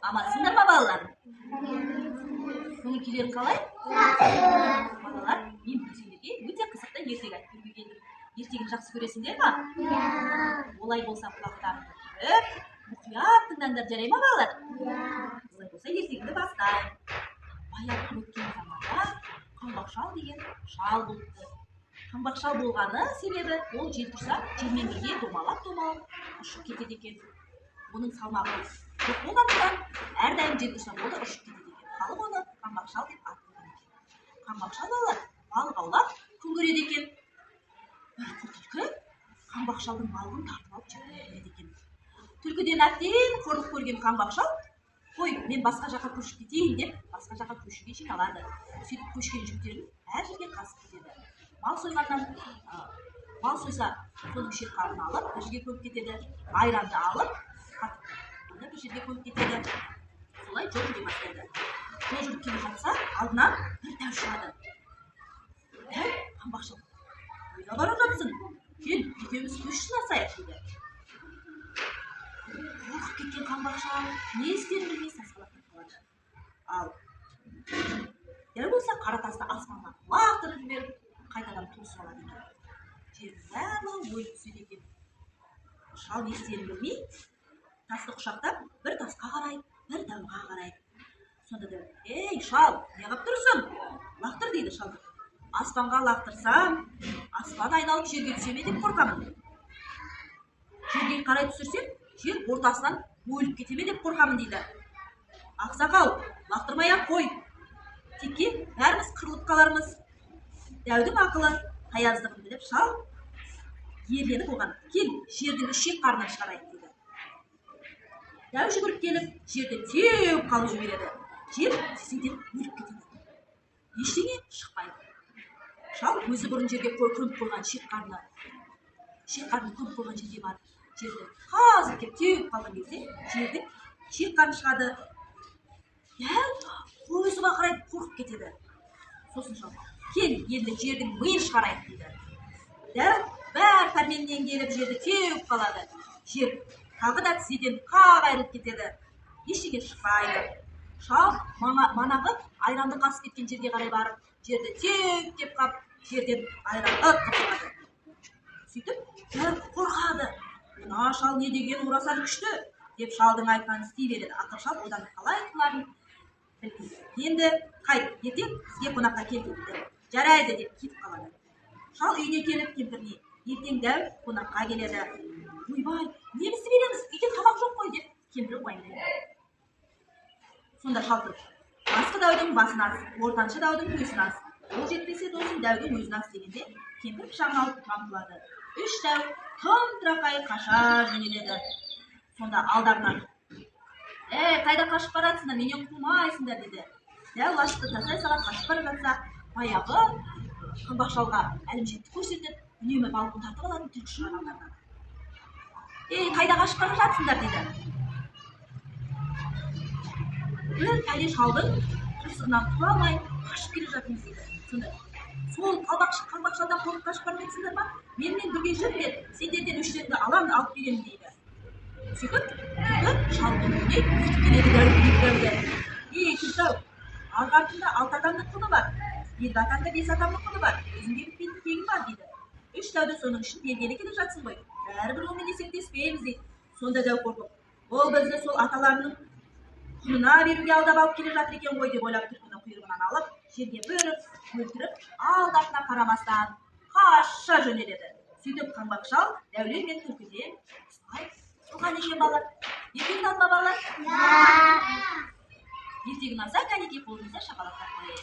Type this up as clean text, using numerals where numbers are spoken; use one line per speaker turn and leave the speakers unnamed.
Амансыңдар ма балалар? Көңіл күйлерің қалай? Балалар, мен сендерге өте қызықты ертегі айтып беруге келдім. Ертегіні жақсы көресіңдер ма? Олай болса құлақтарыңды түріп, мұқият тыңдаңдар, жарай ма балалар? Олай болса ертегімді бастайын. Баяғы өткен заманда қаңбақ шал деген шал болыпты. Қаңбақ шал болғаны себебі ол жел тұрса желмен бірге домалап ұшып кетеді екен. Оның салмағы көп болғандықтан әрдайым жел тұрса болды ұшып кетеді екен. Халық оны қаңбақ шал деп ат қойған екен. Қаңбақ шал балалар балық аулап күн көреді екен. Бір түлкі қаңбақ шалдың балығын тартып алып жеп береді екен. Түлкіден әбден қорлық көрген қаңбақ шал, қой, мен басқа жаққа көшіп кетейін деп, басқа жаққа көшуге жиналады. Сөйтіп көшкен жүктерін әр жерге тасып кетеді. Мал сойғаннан, мал сойса, соның шетқарын алып, бір жерге көміп кетеді. Айранды алып, қатып, бір жерге көміп кетеді. Солай жол жүре бастайды. Жол жүріп келе жатса, алдынан бір дәу шығады. Дәу қаңбақ шал, қайда бара жатсың? Кел, екеуміз көш сынасайық дейді. Қорқып кеткен қаңбақ шал не істерін білмей сасқалақтап қалады. Ал дәу болса қара тасты аспанға лақтырып жіберіп, қайтадан тосып алады екен. Жердің барлығы ойып түседі екен. Шал не істерін білмей, тасты құшақтап, бір тасқа қарайды, бір дәуға қарайды. Сонда дәу, ей шал, не қылып тұрсың? Лақтыр дейді шал. Аспанға лақтырсам, аспан айналып жерге түсе ме деп қорқамын. Жерге қарай түсірсем, жер ортасынан бөліп кете ме деп қорқамын дейді. Ақсақал, лақтырмай-ақ қой. Текке бәріміз қырылып қалармыз. Дәудің ақылы, таяздығын біліп шал ерленіп оған, кел, жердің шек қарнын шығарайық дейді. Дәу жүгіріп келіп, жерді теуіп қалып жібереді. Жер сесіңден өліп кетеді. Ештеңе шықпайды. Шал өзі бұрын жерге көміп қойған шек қарнын көміп қойған жерге барып, жерді қазір кеп теуіп қалған кезде, жердің шек қарны шығады. Дәу көзі бақырайып қорқып кетеді. Сосын шал, кел, енді жердің миын шығарайық дейді. Дәу бәр пәрменінен келіп жерді теуіп қалады. Жер тағы да тізеден қағайырылып кетеді. Ештеңе шықпайды. Шал манағы айранды қасып кеткен жерге қарай барып, жерді теуіп кеп қап, жерден айран ытқып шығады. Сөйтіп, дәу қорқады. Мына шал не деген орасан күшті деп шалдың айтқанын істей береді. Ақыр шал одан қалай құтыларын білмейді. Енді қайт, ертең бізге қонаққа кел дейді. Жарайды деп кетіп қалады. Шал үйіне келіп кемпіріне, ертең дәу қонаққа келеді. Ойбай, не істеп береміз? Үйде тамақ жоқ қой деп кемпір уайымдайды. Сонда шал тұрып, басқы дәудің басын ас, ортаншы дәудің көзін ас, ол жетпесе досын дәудің өзін ас дегенде кемпір пышағын алып қамтылады. Үш дәу тым-тырақай қаша жөнеледі. Сонда алдарынан, қайда қашып баратсыңдар, менен құтылмайсыңдар дейді. Дәу лашықты тастай сала қашып бара жатса, баяғы қаңбақ шалға әлімжетті көрсетіп, үнемі балығын тартып алатын түлкі шығар алдарынан. Қайда қашып бара жатсыңдар дейді. Бір пәле шалдың қырсығынан құтыла алмай қашып келе жатырмыз дейді. Сонда сол қаңбақ шалдан қорқып қашып бара жатсыңдар ма? Менімен бірге жүріңдер, сендерден үштеріңді аламын, алып беремін дейді. Сөйтіп, шалдың үйіне өтіп келеді дәуді. Түлкі-ау, алғы артында 6 адамның құны бар, бергі атанда 5 адамның құны бар, өзіңде бітпейтін тегін бар дейді. Үш дәуді соның үшін бергелі келе жатсың ғой, бәрібір онымен есептеспейміз дейді. Сонда дәу қорқып, ол бізді сол аталарының құнына беруге алдап алып келе жатыр екен ғой деп ойлап түлкіні құйрығынан алып, жерге бүріп, өлтіріп, алды-артына қарамастан қаша жөнеледі. Сөйтіп қаңбақ шал дәулер мен түлкіден ұстай туған екен балалар. Ертегіні алма балалар? Ертегіні алса, кәнекей қолыңызда шапалақтап қойып.